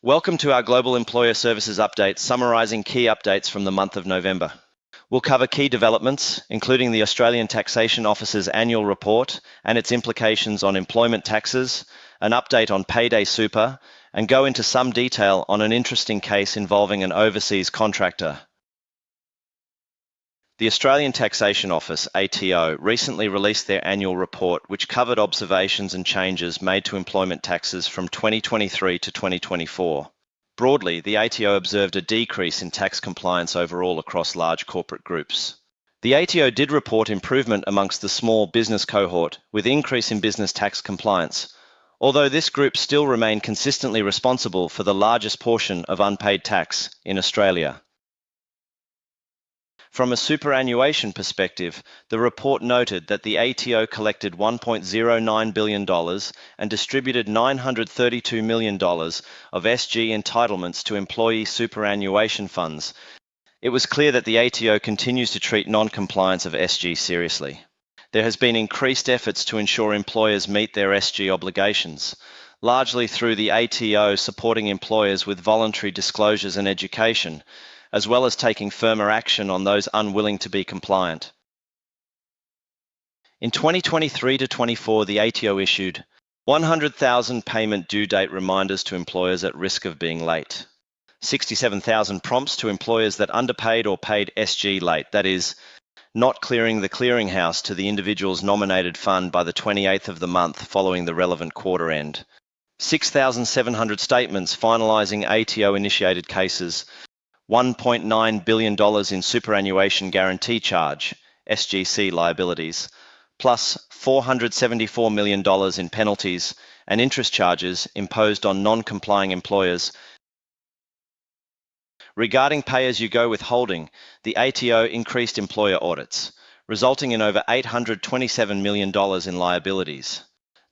Welcome to our Global Employer Services Update, summarising key updates from the month of November. We'll cover key developments, including the Australian Taxation Office's annual report and its implications on employment taxes, an update on payday super, and go into some detail on an interesting case involving an overseas contractor. The Australian Taxation Office, ATO, recently released their annual report, which covered observations and changes made to employment taxes from 2023 to 2024. Broadly, the ATO observed a decrease in tax compliance overall across large corporate groups. The ATO did report improvement amongst the small business cohort, with increase in business tax compliance, although this group still remained consistently responsible for the largest portion of unpaid tax in Australia. From a superannuation perspective, the report noted that the ATO collected $1.09 billion and distributed $932 million of SG entitlements to employee superannuation funds. It was clear that the ATO continues to treat non-compliance of SG seriously. There has been increased efforts to ensure employers meet their SG obligations, largely through the ATO supporting employers with voluntary disclosures and education, as well as taking firmer action on those unwilling to be compliant. In 2023 to 24, the ATO issued 100,000 payment due date reminders to employers at risk of being late, 67,000 prompts to employers that underpaid or paid SG late, that is, not clearing the clearinghouse to the individual's nominated fund by the 28th of the month following the relevant quarter end, 6,700 statements finalising ATO-initiated cases, $1.9 billion in superannuation guarantee charge, SGC liabilities, plus $474 million in penalties and interest charges imposed on non-complying employers. Regarding pay-as-you-go withholding, the ATO increased employer audits, resulting in over $827 million in liabilities.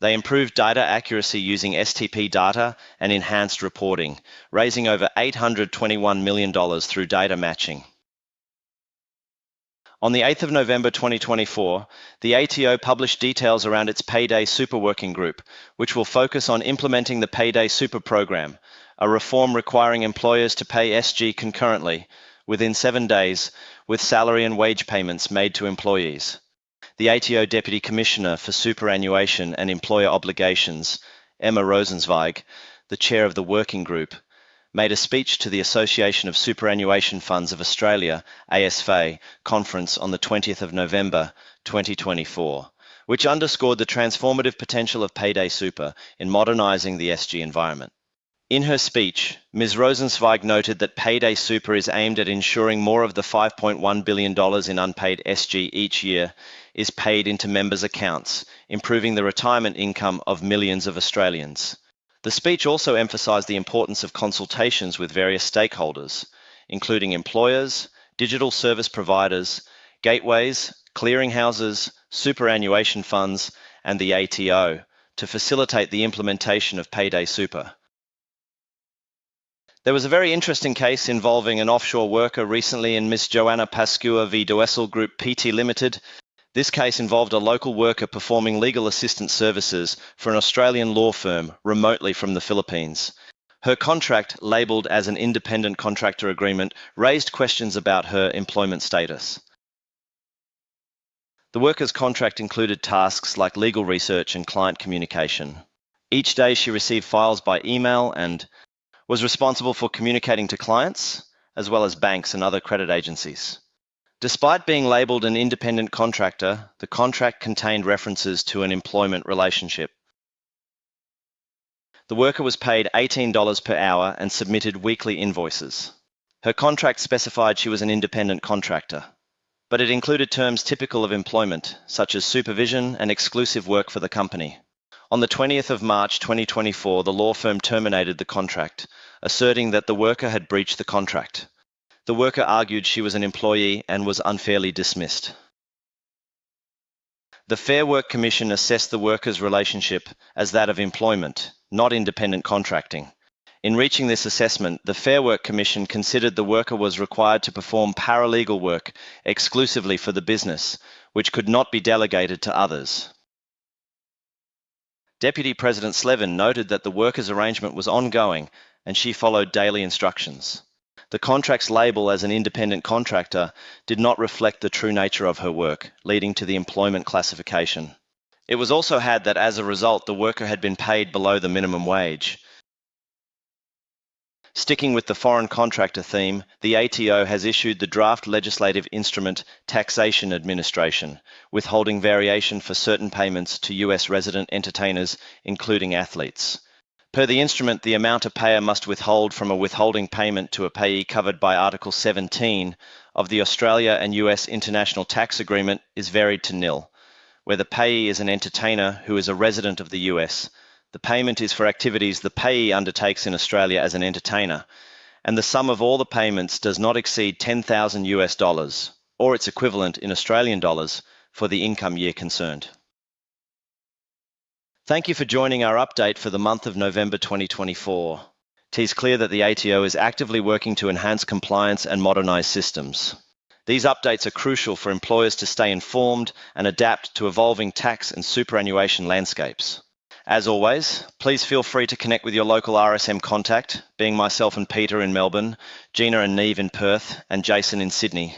They improved data accuracy using STP data and enhanced reporting, raising over $821 million through data matching. On the 8th of November 2024, the ATO published details around its Payday Super Working Group, which will focus on implementing the Payday Super program, a reform requiring employers to pay SG concurrently, within 7 days, with salary and wage payments made to employees. The ATO Deputy Commissioner for Superannuation and Employer Obligations, Emma Rosenzweig, the chair of the working group, made a speech to the Association of Superannuation Funds of Australia, ASFA, conference on the 20th of November 2024, which underscored the transformative potential of Payday Super in modernising the SG environment. In her speech, Ms. Rosenzweig noted that Payday Super is aimed at ensuring more of the $5.1 billion in unpaid SG each year is paid into members' accounts, improving the retirement income of millions of Australians. The speech also emphasised the importance of consultations with various stakeholders, including employers, digital service providers, gateways, clearinghouses, superannuation funds, and the ATO, to facilitate the implementation of Payday Super. There was a very interesting case involving an offshore worker recently in Ms. Joanna Pascua v. Doessel Group Pty Limited. This case involved a local worker performing legal assistance services for an Australian law firm remotely from the Philippines. Her contract, labelled as an independent contractor agreement, raised questions about her employment status. The worker's contract included tasks like legal research and client communication. Each day she received files by email and was responsible for communicating to clients, as well as banks and other credit agencies. Despite being labelled an independent contractor, the contract contained references to an employment relationship. The worker was paid $18 per hour and submitted weekly invoices. Her contract specified she was an independent contractor, but it included terms typical of employment, such as supervision and exclusive work for the company. On the 20th of March 2024, the law firm terminated the contract, asserting that the worker had breached the contract. The worker argued she was an employee and was unfairly dismissed. The Fair Work Commission assessed the worker's relationship as that of employment, not independent contracting. In reaching this assessment, the Fair Work Commission considered the worker was required to perform paralegal work exclusively for the business, which could not be delegated to others. Deputy President Slevin noted that the workers' arrangement was ongoing and she followed daily instructions. The contract's label as an independent contractor did not reflect the true nature of her work, leading to the employment classification. It was also had that as a result, the worker had been paid below the minimum wage. Sticking with the foreign contractor theme, the ATO has issued the draft legislative instrument Taxation Administration, withholding variation for certain payments to US resident entertainers, including athletes. Per the instrument, the amount a payer must withhold from a withholding payment to a payee covered by Article 17 of the Australia and US International Tax Agreement is varied to nil, where the payee is an entertainer who is a resident of the US. The payment is for activities the payee undertakes in Australia as an entertainer, and the sum of all the payments does not exceed $10,000 or its equivalent in Australian dollars, for the income year concerned. Thank you for joining our update for the month of November 2024. It is clear that the ATO is actively working to enhance compliance and modernise systems. These updates are crucial for employers to stay informed and adapt to evolving tax and superannuation landscapes. As always, please feel free to connect with your local RSM contact, being myself and Peter in Melbourne, Gina and Neve in Perth, and Jason in Sydney.